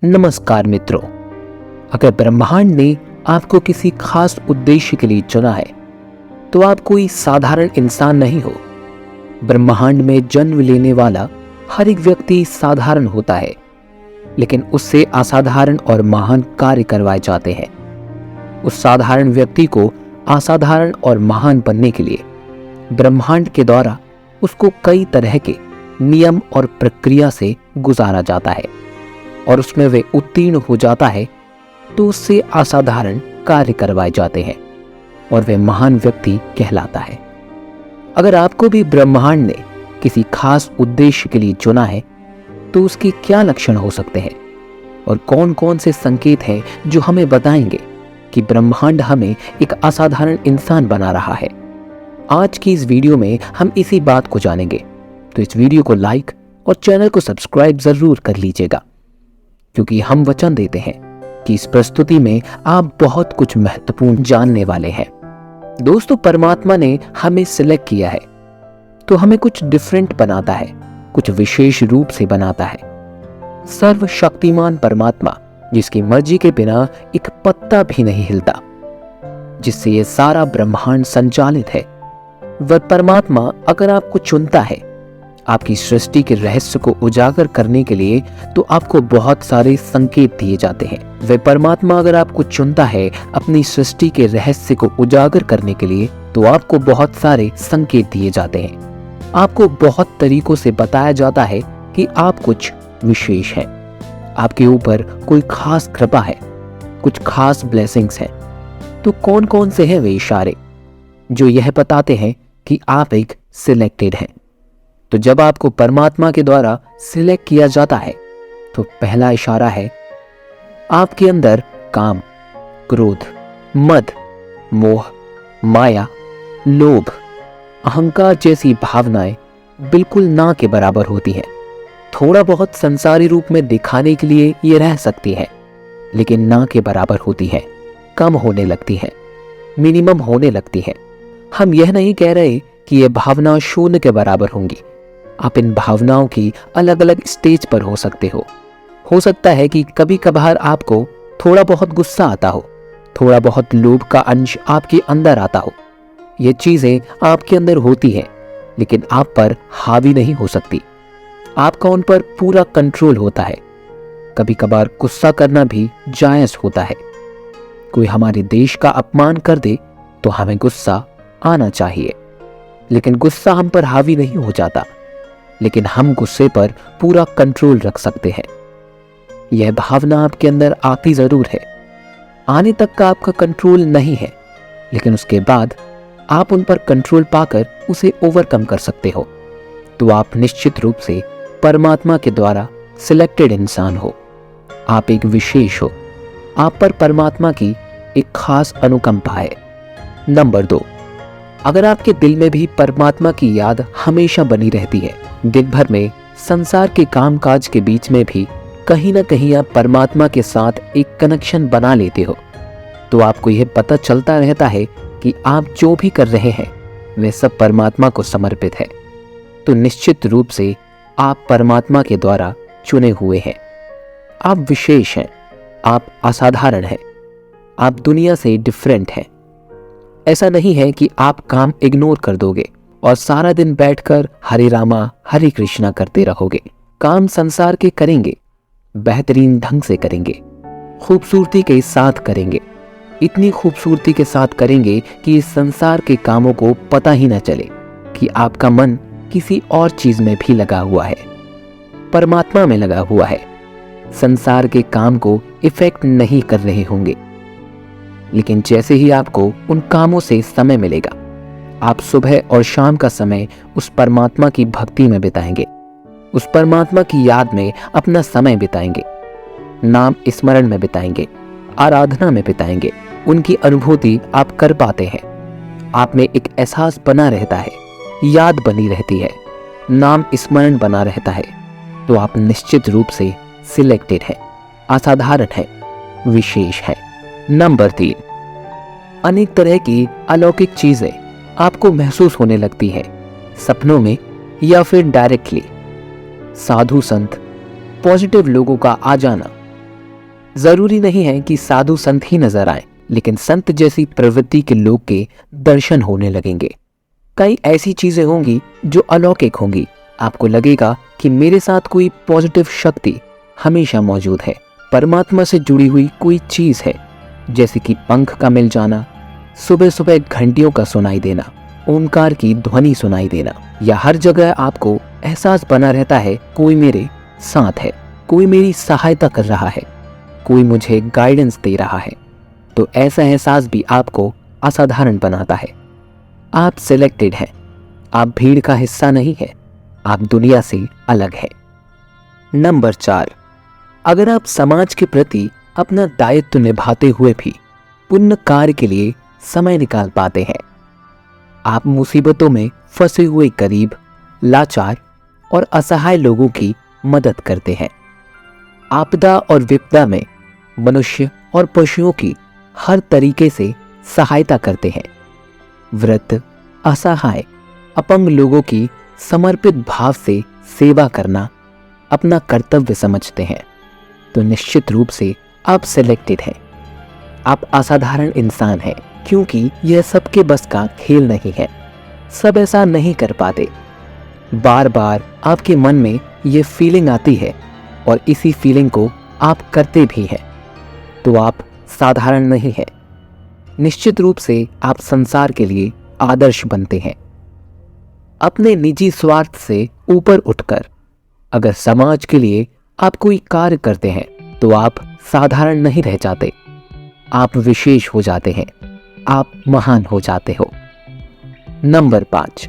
नमस्कार मित्रों, अगर ब्रह्मांड ने आपको किसी खास उद्देश्य के लिए चुना है तो आप कोई साधारण इंसान नहीं हो। ब्रह्मांड में जन्म लेने वाला हर एक व्यक्ति साधारण होता है, लेकिन उससे असाधारण और महान कार्य करवाए जाते हैं। उस साधारण व्यक्ति को असाधारण और महान बनने के लिए ब्रह्मांड के द्वारा उसको कई तरह के नियम और प्रक्रिया से गुजारा जाता है, और उसमें वे उत्तीर्ण हो जाता है तो उससे असाधारण कार्य करवाए जाते हैं और वे महान व्यक्ति कहलाता है। अगर आपको भी ब्रह्मांड ने किसी खास उद्देश्य के लिए चुना है तो उसके क्या लक्षण हो सकते हैं और कौन कौन से संकेत हैं जो हमें बताएंगे कि ब्रह्मांड हमें एक असाधारण इंसान बना रहा है। आज की इस वीडियो में हम इसी बात को जानेंगे, तो इस वीडियो को लाइक और चैनल को सब्सक्राइब जरूर कर लीजिएगा, क्योंकि हम वचन देते हैं कि इस प्रस्तुति में आप बहुत कुछ महत्वपूर्ण जानने वाले हैं। दोस्तों, परमात्मा ने हमें सिलेक्ट किया है तो हमें कुछ डिफरेंट बनाता है, कुछ विशेष रूप से बनाता है। सर्वशक्तिमान परमात्मा, जिसकी मर्जी के बिना एक पत्ता भी नहीं हिलता, जिससे ये सारा ब्रह्मांड संचालित है, वह परमात्मा अगर आपको चुनता है आपकी सृष्टि के रहस्य को उजागर करने के लिए, तो आपको बहुत सारे संकेत दिए जाते हैं। वह परमात्मा अगर आपको चुनता है अपनी सृष्टि के रहस्य को उजागर करने के लिए, तो आपको बहुत सारे संकेत दिए जाते हैं। आपको बहुत तरीकों से बताया जाता है कि आप कुछ विशेष हैं, आपके ऊपर कोई खास कृपा है, कुछ खास ब्लेसिंग्स हैं। तो कौन कौन से हैं वे इशारे जो यह बताते हैं कि आप एक सिलेक्टेड हैं? तो जब आपको परमात्मा के द्वारा सिलेक्ट किया जाता है तो पहला इशारा है आपके अंदर काम, क्रोध, मद, मोह, माया, लोभ, अहंकार जैसी भावनाएं बिल्कुल ना के बराबर होती हैं। थोड़ा बहुत संसारी रूप में दिखाने के लिए ये रह सकती है, लेकिन ना के बराबर होती है, कम होने लगती है, मिनिमम होने लगती है। हम यह नहीं कह रहे कि ये भावना शून्य के बराबर होंगी। आप इन भावनाओं की अलग अलग स्टेज पर हो सकते हो सकता है कि कभी कभार आपको थोड़ा बहुत गुस्सा आता हो, थोड़ा बहुत लोभ का अंश आपके अंदर आता हो। ये चीजें आपके अंदर होती हैं, लेकिन आप पर हावी नहीं हो सकती। आपका उन पर पूरा कंट्रोल होता है। कभी कभार गुस्सा करना भी जायज होता है। कोई हमारे देश का अपमान कर दे तो हमें गुस्सा आना चाहिए, लेकिन गुस्सा हम पर हावी नहीं हो जाता। लेकिन हम गुस्से पर पूरा कंट्रोल रख सकते हैं। यह भावना आपके अंदर आती जरूर है, आने तक का आपका कंट्रोल नहीं है, लेकिन उसके बाद आप उन पर कंट्रोल पाकर उसे ओवरकम कर सकते हो। तो आप निश्चित रूप से परमात्मा के द्वारा सिलेक्टेड इंसान हो। आप एक विशेष हो। आप पर परमात्मा की एक खास अनुकंपा है। नंबर 2, अगर आपके दिल में भी परमात्मा की याद हमेशा बनी रहती है, दिन भर में संसार के कामकाज के बीच में भी कहीं ना कहीं आप परमात्मा के साथ एक कनेक्शन बना लेते हो, तो आपको यह पता चलता रहता है कि आप जो भी कर रहे हैं वह सब परमात्मा को समर्पित है, तो निश्चित रूप से आप परमात्मा के द्वारा चुने हुए हैं। आप विशेष हैं, आप असाधारण हैं, आप दुनिया से डिफरेंट हैं। ऐसा नहीं है कि आप काम इग्नोर कर दोगे और सारा दिन बैठकर हरे रामा हरे कृष्णा करते रहोगे। काम संसार के करेंगे, बेहतरीन ढंग से करेंगे, खूबसूरती के साथ करेंगे, इतनी खूबसूरती के साथ करेंगे कि इस संसार के कामों को पता ही न चले कि आपका मन किसी और चीज में भी लगा हुआ है, परमात्मा में लगा हुआ है। संसार के काम को इफेक्ट नहीं कर रहे होंगे, लेकिन जैसे ही आपको उन कामों से समय मिलेगा, आप सुबह और शाम का समय उस परमात्मा की भक्ति में बिताएंगे, उस परमात्मा की याद में अपना समय बिताएंगे, नाम स्मरण में बिताएंगे, आराधना में बिताएंगे। उनकी अनुभूति आप कर पाते हैं। आप में एक एहसास बना रहता है, याद बनी रहती है, नाम स्मरण बना रहता है। तो आप निश्चित रूप से सिलेक्टेड हैं, असाधारण हैं, विशेष हैं। नंबर 3, अनेक तरह की अलौकिक चीजें आपको महसूस होने लगती है, सपनों में या फिर डायरेक्टली। साधु संत, पॉजिटिव लोगों का आ जाना, जरूरी नहीं है कि साधु संत ही नजर आए, लेकिन संत जैसी प्रवृत्ति के लोग के दर्शन होने लगेंगे। कई ऐसी चीजें होंगी जो अलौकिक होंगी। आपको लगेगा कि मेरे साथ कोई पॉजिटिव शक्ति हमेशा मौजूद है, परमात्मा से जुड़ी हुई कोई चीज है, जैसे कि पंख का मिल जाना, सुबह सुबह घंटियों का सुनाई देना, ओंकार की ध्वनि सुनाई देना, या हर जगह आपको एहसास बना रहता है कोई मेरे साथ है, कोई मेरी सहायता कर रहा है, कोई मुझे गाइडेंस दे रहा है। तो ऐसा एहसास भी आपको असाधारण बनाता है। आप सिलेक्टेड हैं, आप भीड़ का हिस्सा नहीं है, आप दुनिया से अलग है। नंबर 4, अगर आप समाज के प्रति अपना दायित्व निभाते हुए भी पुण्य कार्य के लिए समय निकाल पाते हैं, आप मुसीबतों में फंसे हुए गरीब, लाचार और असहाय लोगों की मदद करते हैं। आपदा और विपदा में मनुष्य और पशुओं की हर तरीके से सहायता करते हैं। वृद्ध, असहाय, अपंग लोगों की समर्पित भाव से सेवा करना अपना कर्तव्य समझते हैं। तो निश्चित रूप से आप सिलेक्टेड हैं, आप असाधारण इंसान हैं, क्योंकि यह सबके बस का खेल नहीं है। सब ऐसा नहीं कर पाते। बार बार आपके मन में यह फीलिंग आती है और इसी फीलिंग को आप करते भी हैं, तो आप साधारण नहीं हैं। निश्चित रूप से आप संसार के लिए आदर्श बनते हैं। अपने निजी स्वार्थ से ऊपर उठकर अगर समाज के लिए आप कोई कार्य करते हैं, तो आप साधारण नहीं रह जाते, आप विशेष हो जाते हैं, आप महान हो जाते हो। नंबर 5,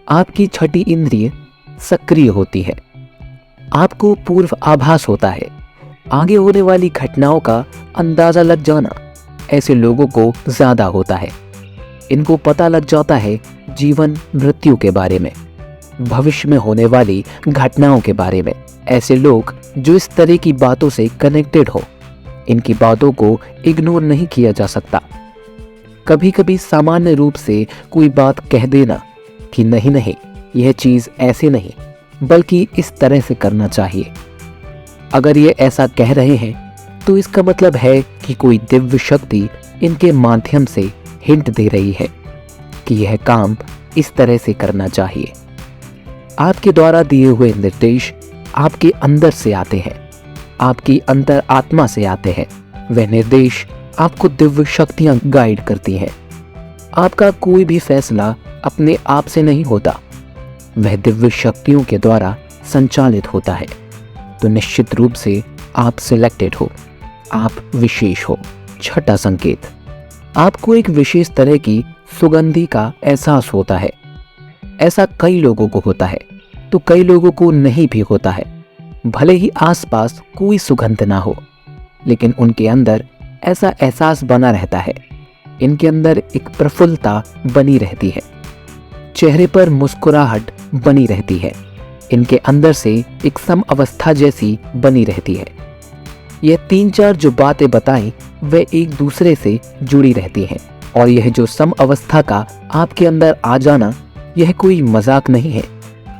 आपकी छठी इंद्रिय सक्रिय होती है। आपको पूर्व आभास होता है, आगे होने वाली घटनाओं का अंदाजा लग जाना ऐसे लोगों को ज्यादा होता है। इनको पता लग जाता है जीवन मृत्यु के बारे में, भविष्य में होने वाली घटनाओं के बारे में। ऐसे लोग जो इस तरह की बातों से कनेक्टेड हो, इनकी बातों को इग्नोर नहीं किया जा सकता। कभी कभी सामान्य रूप से कोई बात कह देना कि नहीं नहीं, यह चीज ऐसे नहीं बल्कि इस तरह से करना चाहिए, अगर ये ऐसा कह रहे हैं तो इसका मतलब है कि कोई दिव्य शक्ति इनके माध्यम से हिंट दे रही है कि यह काम इस तरह से करना चाहिए। आपके द्वारा दिए हुए निर्देश आपके अंदर से आते हैं, आपकी अंतर आत्मा से आते हैं। वह निर्देश आपको दिव्य शक्तियां गाइड करती हैं। आपका कोई भी फैसला अपने आप से नहीं होता, वह दिव्य शक्तियों के द्वारा संचालित होता है। तो निश्चित रूप से आप सिलेक्टेड हो, आप विशेष हो। छठा संकेत, आपको एक विशेष तरह की सुगंधी का एहसास होता है। ऐसा कई लोगों को होता है, तो कई लोगों को नहीं भी होता है। भले ही आसपास कोई सुगंध ना हो, लेकिन उनके अंदर ऐसा एहसास बना रहता है। इनके अंदर एक प्रफुल्लता बनी रहती है, चेहरे पर मुस्कुराहट बनी रहती है, इनके अंदर से एक सम अवस्था जैसी बनी रहती है। यह 3-4 जो बातें बताई वे एक दूसरे से जुड़ी रहती हैं, और यह जो सम अवस्था का आपके अंदर आ जाना, यह कोई मजाक नहीं है,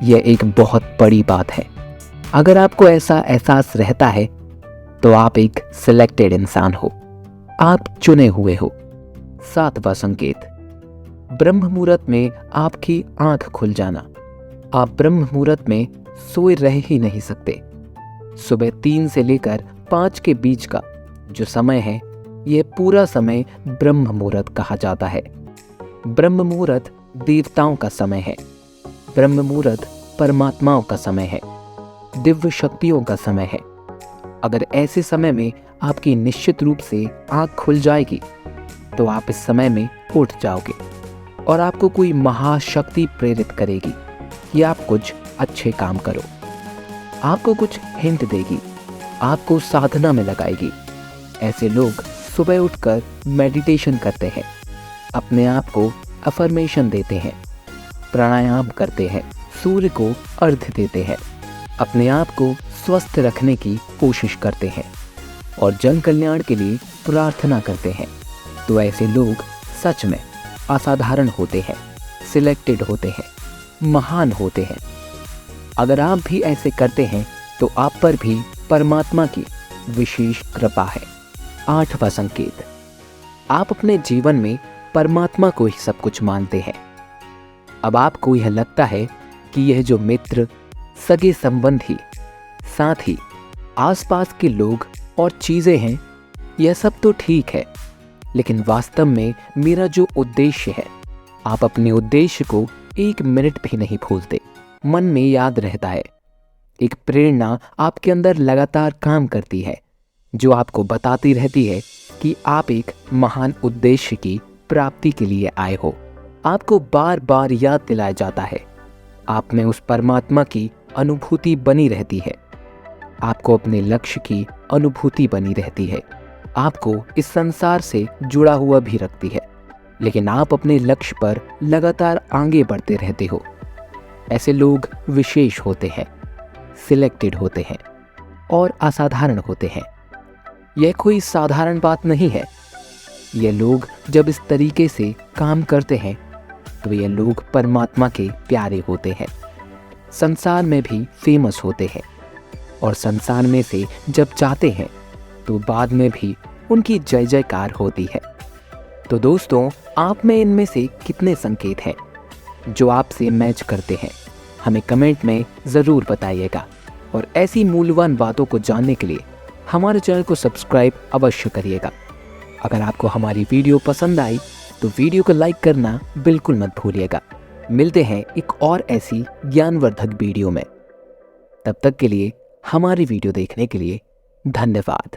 यह एक बहुत बड़ी बात है। अगर आपको ऐसा एहसास रहता है तो आप एक सिलेक्टेड इंसान हो, आप चुने हुए हो। 7वां संकेत, ब्रह्म मुहूर्त में आपकी आंख खुल जाना। आप ब्रह्म मुहूर्त में सोए रह ही नहीं सकते। सुबह 3 से लेकर 5 के बीच का जो समय है, यह पूरा समय ब्रह्म मुहूर्त कहा जाता है। ब्रह्म मुहूर्त देवताओं का समय है, ब्रह्म मुहूर्त परमात्माओं का समय है, दिव्य शक्तियों का समय है। अगर ऐसे समय में आपकी निश्चित रूप से आंख खुल जाएगी, तो आप इस समय में उठ जाओगे और आपको कोई महाशक्ति प्रेरित करेगी कि आप कुछ अच्छे काम करो, आपको कुछ हिंट देगी, आपको साधना में लगाएगी। ऐसे लोग सुबह उठकर मेडिटेशन करते हैं, अपने आप को अफर्मेशन देते हैं, प्राणायाम करते हैं, सूर्य को अर्घ्य देते हैं, अपने आप को स्वस्थ रखने की कोशिश करते हैं और जन कल्याण के लिए प्रार्थना करते हैं। तो ऐसे लोग सच में असाधारण होते हैं, सिलेक्टेड होते हैं, महान होते हैं। अगर आप भी ऐसे करते हैं तो आप पर भी परमात्मा की विशेष कृपा है। 8वां संकेत, आप अपने जीवन में परमात्मा को ही सब कुछ मानते हैं। अब आपको यह लगता है कि यह जो मित्र, सगे संबंधी, साथ ही आसपास के लोग और चीजें हैं, यह सब तो ठीक है, लेकिन वास्तव में मेरा जो उद्देश्य है, आप अपने उद्देश्य को 1 मिनट भी नहीं भूलते, मन में याद रहता है। एक प्रेरणा आपके अंदर लगातार काम करती है, जो आपको बताती रहती है कि आप एक महान उद्देश्य की प्राप्ति के लिए आए हो। आपको बार बार याद दिलाया जाता है, आप में उस परमात्मा की अनुभूति बनी रहती है, आपको अपने लक्ष्य की अनुभूति बनी रहती है, आपको इस संसार से जुड़ा हुआ भी रखती है, लेकिन आप अपने लक्ष्य पर लगातार आगे बढ़ते रहते हो। ऐसे लोग विशेष होते हैं, सिलेक्टेड होते हैं और असाधारण होते हैं। यह कोई साधारण बात नहीं है। ये लोग जब इस तरीके से काम करते हैं तो ये लोग परमात्मा के प्यारे होते हैं, संसार में भी फेमस होते हैं, और संसार में से जब जाते हैं तो बाद में भी उनकी जय जयकार होती है। तो दोस्तों, आप में इनमें से कितने संकेत हैं जो आपसे मैच करते हैं? हमें कमेंट में ज़रूर बताइएगा, और ऐसी मूल्यवान बातों को जानने के लिए हमारे चैनल को सब्सक्राइब अवश्य करिएगा। अगर आपको हमारी वीडियो पसंद आई तो वीडियो को लाइक करना बिल्कुल मत भूलिएगा। मिलते हैं एक और ऐसी ज्ञानवर्धक वीडियो में। तब तक के लिए हमारी वीडियो देखने के लिए धन्यवाद।